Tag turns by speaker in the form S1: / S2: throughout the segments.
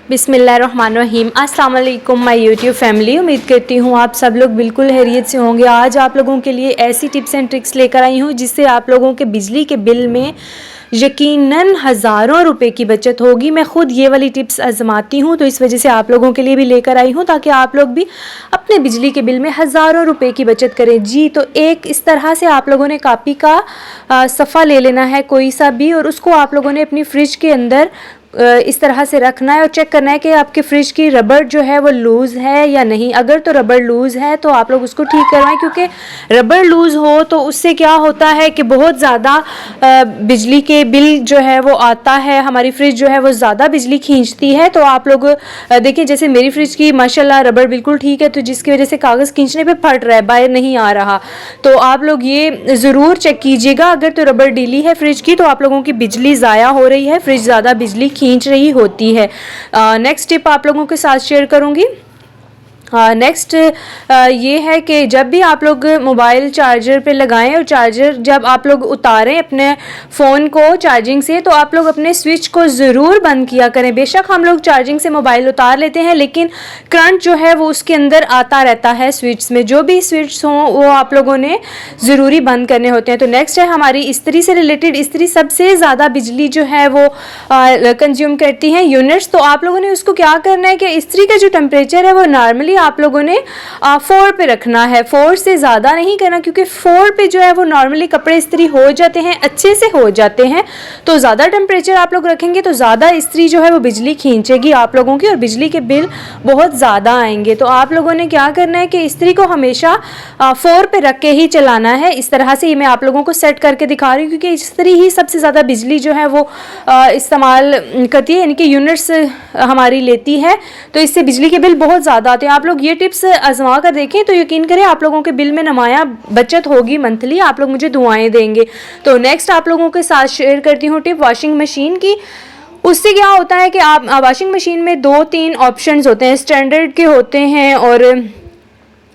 S1: बिस्मिल्लाहिर्रहमानिर्रहीम। अस्सलाम वालेकुम माय यूट्यूब फैमिली। उम्मीद करती हूँ आप सब लोग बिल्कुल खैरियत से होंगे। आज आप लोगों के लिए ऐसी टिप्स एंड ट्रिक्स लेकर आई हूँ जिससे आप लोगों के बिजली के बिल में यकीनन हज़ारों रुपए की बचत होगी। मैं ख़ुद ये वाली टिप्स आजमाती हूँ, तो इस वजह से आप लोगों के लिए भी लेकर आई हूँ ताकि आप लोग भी अपने बिजली के बिल में हज़ारों रुपए की बचत करें। जी, तो एक इस तरह से आप लोगों ने कापी का सफ़ा ले लेना है कोई सा भी, और उसको आप लोगों ने अपनी फ्रिज के अंदर इस तरह से रखना है और चेक करना है कि आपके फ्रिज की रबड़ जो है वो लूज़ है या नहीं। अगर तो रबड़ लूज़ है तो आप लोग उसको ठीक करवाएं, क्योंकि रबड़ लूज़ हो तो उससे क्या होता है कि बहुत ज़्यादा बिजली के बिल जो है वो आता है। हमारी फ्रिज जो है वो ज़्यादा बिजली खींचती है। तो आप लोग देखिए, जैसे मेरी फ्रिज की माशाल्लाह रबड़ बिल्कुल ठीक है, तो जिसकी वजह से कागज़ खींचने पे फट रहा है, बाहर नहीं आ रहा। तो आप लोग ये ज़रूर चेक कीजिएगा, अगर तो रबड़ ढीली है फ्रिज की तो आप लोगों की बिजली ज़ाया हो रही है, फ्रिज ज़्यादा बिजली खींच रही होती है। नेक्स्ट टिप आप लोगों के साथ शेयर करूंगी। नेक्स्ट ये है कि जब भी आप लोग मोबाइल चार्जर पे लगाएं और चार्जर जब आप लोग उतारें अपने फ़ोन को चार्जिंग से, तो आप लोग अपने स्विच को ज़रूर बंद किया करें। बेशक हम लोग चार्जिंग से मोबाइल उतार लेते हैं, लेकिन करंट जो है वो उसके अंदर आता रहता है स्विच में। जो भी स्विच हों वो आप लोगों ने ज़रूरी बंद करने होते हैं। तो नेक्स्ट है हमारी इस्त्री से रिलेटेड। इस्त्री सबसे ज़्यादा बिजली जो है वो कंज्यूम करती हैं यूनिट्स। तो आप लोगों ने उसको क्या करना है कि इस्त्री का जो टेम्परेचर है वो नॉर्मली आप लोगों ने 4 पे रखना है, 4 से ज़्यादा नहीं करना, क्योंकि 4 पे जो है वो नॉर्मली कपड़े इस्त्री हो जाते हैं, अच्छे से हो जाते हैं। तो ज़्यादा टेम्परेचर आप लोग रखेंगे तो ज़्यादा इस्त्री जो है वो बिजली खींचेगी आप लोगों की और बिजली के बिल बहुत ज़्यादा आएंगे। तो आप लोगों ने क्या करना है कि इस्त्री को हमेशा 4 पे रख के ही चलाना है। इस तरह से ही मैं आप लोगों को सेट करके दिखा रही हूँ, क्योंकि इस्त्री ही सबसे ज़्यादा बिजली जो है वो इस्तेमाल करती है, यानी कि यूनिट्स हमारी लेती है। तो इससे बिजली के बिल बहुत ज़्यादा आते हैं। आप लोग ये टिप्स आजमा कर देखें तो यकीन करें आप लोगों के बिल में नुमाया बचत होगी मंथली। आप लोग मुझे दुआएं देंगे। तो नेक्स्ट आप लोगों के साथ शेयर करती हूँ टिप वॉशिंग मशीन की। उससे क्या होता है कि आप वॉशिंग मशीन में 2-3 ऑप्शंस होते हैं, स्टैंडर्ड के होते हैं और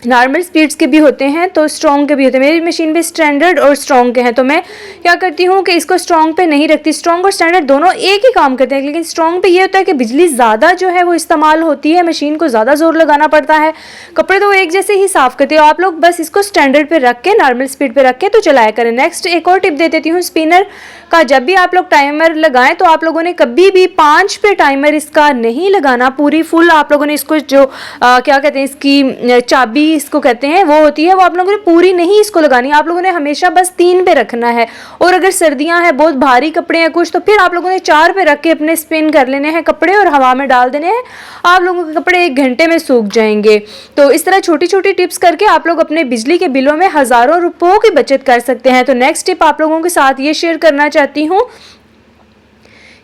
S1: नॉर्मल स्पीड्स के भी होते हैं, तो स्ट्रॉन्ग के भी होते हैं। मेरी मशीन पे स्टैंडर्ड और स्ट्रॉन्ग के हैं, तो मैं क्या करती हूँ कि इसको स्ट्रॉन्ग पे नहीं रखती। स्ट्रॉन्ग और स्टैंडर्ड दोनों एक ही काम करते हैं, लेकिन स्ट्रॉन्ग पे ये होता है कि बिजली ज़्यादा जो है वो इस्तेमाल होती है, मशीन को ज़्यादा जोर लगाना पड़ता है, कपड़े तो एक जैसे ही साफ़ करते हो। आप लोग बस इसको स्टैंडर्ड पर रख के नॉर्मल स्पीड पर रख के तो चलाया करें। नेक्स्ट एक और टिप दे देती हूँ स्पिनर का। जब भी आप लोग टाइमर लगाएं तो आप लोगों ने कभी भी 5 पे टाइमर इसका नहीं लगाना, पूरी फुल आप लोगों ने इसको जो क्या कहते हैं, इसकी चाबी इसको कहते हैं वो होती है, वो आप लोगों ने पूरी नहीं इसको लगानी। आप लोगों ने हमेशा बस 3 पे रखना है, और अगर सर्दियां हैं, बहुत भारी कपड़े हैं कुछ, तो फिर आप लोगों ने 4 पे रख के अपने स्पिन कर लेने हैं कपड़े और हवा में डाल देने हैं। आप लोगों के कपड़े 1 घंटे में सूख जाएंगे। तो इस तरह छोटी छोटी टिप्स करके आप लोग अपने बिजली के बिलों में हज़ारों रुपयों की बचत कर सकते हैं। तो नेक्स्ट टिप आप लोगों के साथ ये शेयर करना चाहती हूँ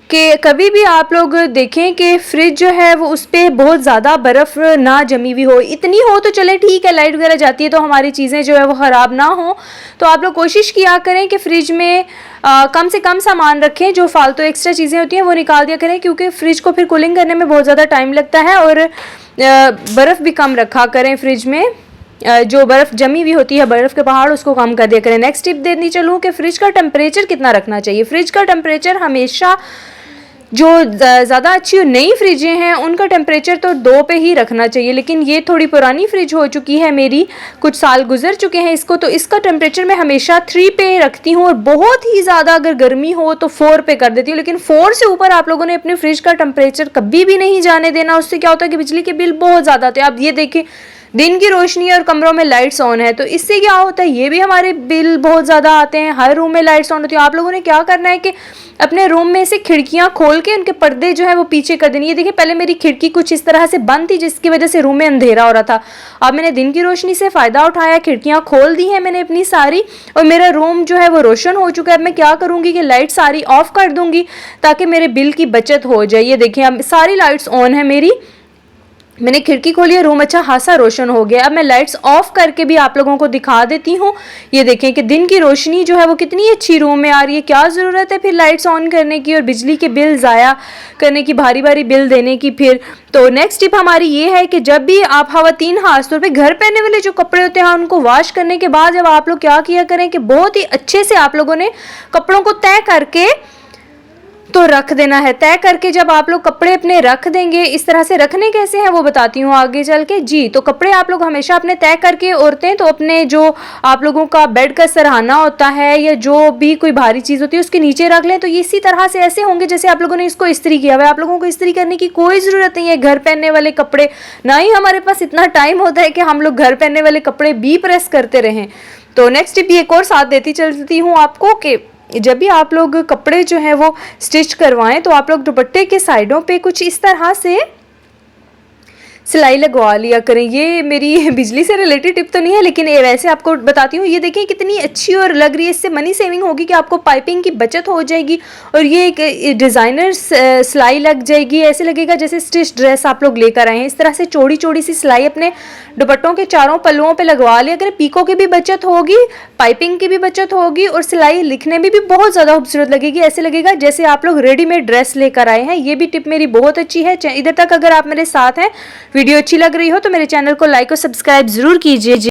S1: कि कभी भी आप लोग देखें कि फ्रिज जो है वो उस पर बहुत ज़्यादा बर्फ़ ना जमी हुई हो। इतनी हो तो चले ठीक है, लाइट वगैरह जाती है तो हमारी चीज़ें जो है वो ख़राब ना हो। तो आप लोग कोशिश किया करें कि फ्रिज में कम से कम सामान रखें, जो फालतू एक्स्ट्रा चीज़ें होती हैं वो निकाल दिया करें, क्योंकि फ्रिज को फिर कूलिंग करने में बहुत ज़्यादा टाइम लगता है। और बर्फ़ भी कम रखा करें फ्रिज में, जो बर्फ़ जमी हुई होती है, बर्फ़ के पहाड़, उसको कम कर दिया करें। नेक्स्ट टिप देनी चलूँ कि फ्रिज का टेम्परेचर कितना रखना चाहिए। फ्रिज का टेम्परेचर हमेशा जो ज़्यादा अच्छी नई फ्रिजें हैं उनका टेम्परेचर तो 2 पे ही रखना चाहिए, लेकिन ये थोड़ी पुरानी फ्रिज हो चुकी है मेरी, कुछ साल गुजर चुके हैं इसको, तो इसका टेम्परेचर मैं हमेशा 3 पे रखती हूँ। और बहुत ही ज़्यादा अगर गर्मी हो तो 4 पे कर देती हूँ, लेकिन 4 से ऊपर आप लोगों ने अपने फ्रिज का टेम्परेचर कभी भी नहीं जाने देना। उससे क्या होता है कि बिजली के बिल बहुत ज़्यादा आते हैं। आप ये देखें, दिन की रोशनी और कमरों में लाइट्स ऑन है, तो इससे क्या होता है, ये भी हमारे बिल बहुत ज़्यादा आते हैं। हर रूम में लाइट्स ऑन होती है। आप लोगों ने क्या करना है कि अपने रूम में से खिड़कियां खोल के उनके पर्दे जो है वो पीछे कर देनी। ये देखिए, पहले मेरी खिड़की कुछ इस तरह से बंद थी जिसकी वजह से रूम में अंधेरा हो रहा था। अब मैंने दिन की रोशनी से फ़ायदा उठाया, खिड़कियां खोल दी हैं मैंने अपनी सारी, और मेरा रूम जो है वो रोशन हो चुका है। अब मैं क्या करूँगी कि लाइट सारी ऑफ कर दूँगी ताकि मेरे बिल की बचत हो जाए। ये देखिए, अब सारी लाइट्स ऑन है मेरी, मैंने खिड़की खोली है, रूम अच्छा खासा रोशन हो गया। अब मैं लाइट्स ऑफ करके भी आप लोगों को दिखा देती हूँ। ये देखें कि दिन की रोशनी जो है वो कितनी अच्छी रूम में आ रही है। क्या ज़रूरत है फिर लाइट्स ऑन करने की और बिजली के बिल ज़ाया करने की, भारी भारी बिल देने की फिर। तो नेक्स्ट टिप हमारी ये है कि जब भी आप ख़वातीन खासतौर पे घर पहनने वाले जो कपड़े होते हैं उनको वॉश करने के बाद जब आप लोग क्या किया करें कि बहुत ही अच्छे से आप लोगों ने कपड़ों को तय करके तो रख देना है। तय करके जब आप लोग कपड़े अपने रख देंगे, इस तरह से रखने कैसे हैं वो बताती हूँ आगे चल के जी। तो कपड़े आप लोग हमेशा अपने तय करके, औरतें तो अपने जो आप लोगों का बेड का सरहाना होता है या जो भी कोई भारी चीज़ होती है उसके नीचे रख लें। तो ये इसी तरह से ऐसे होंगे जैसे आप लोगों ने इसको इस्त्री किया हुआ है। आप लोगों को इस्त्री करने की कोई ज़रूरत नहीं है। घर पहनने वाले कपड़े, ना ही हमारे पास इतना टाइम होता है कि हम लोग घर पहनने वाले कपड़े भी प्रेस करते रहें। तो नेक्स्ट टिप एक और साथ देती चलती हूँ आपको कि जब भी आप लोग कपड़े जो है वो स्टिच करवाएं तो आप लोग दुपट्टे के साइडों पे कुछ इस तरह से सिलाई लगवा लिया करें। ये मेरी बिजली से रिलेटेड टिप तो नहीं है, लेकिन ये वैसे आपको बताती हूँ। ये देखिए कितनी अच्छी और लग रही है। इससे मनी सेविंग होगी कि आपको पाइपिंग की बचत हो जाएगी और ये एक डिज़ाइनर सिलाई लग जाएगी। ऐसे लगेगा जैसे स्टिच ड्रेस आप लोग लेकर आए हैं। इस तरह से चौड़ी चौड़ी सी सिलाई अपने दुपट्टों के चारों पल्लुओं पे लगवा लिया करें। पीकों की भी बचत होगी, पाइपिंग की भी बचत होगी और सिलाई लिखने में भी बहुत ज़्यादा खूबसूरत लगेगी। ऐसे लगेगा जैसे आप लोग रेडीमेड ड्रेस लेकर आए हैं। ये भी टिप मेरी बहुत अच्छी है। इधर तक अगर आप मेरे साथ हैं, वीडियो अच्छी लग रही हो तो मेरे चैनल को लाइक और सब्सक्राइब जरूर कीजिए।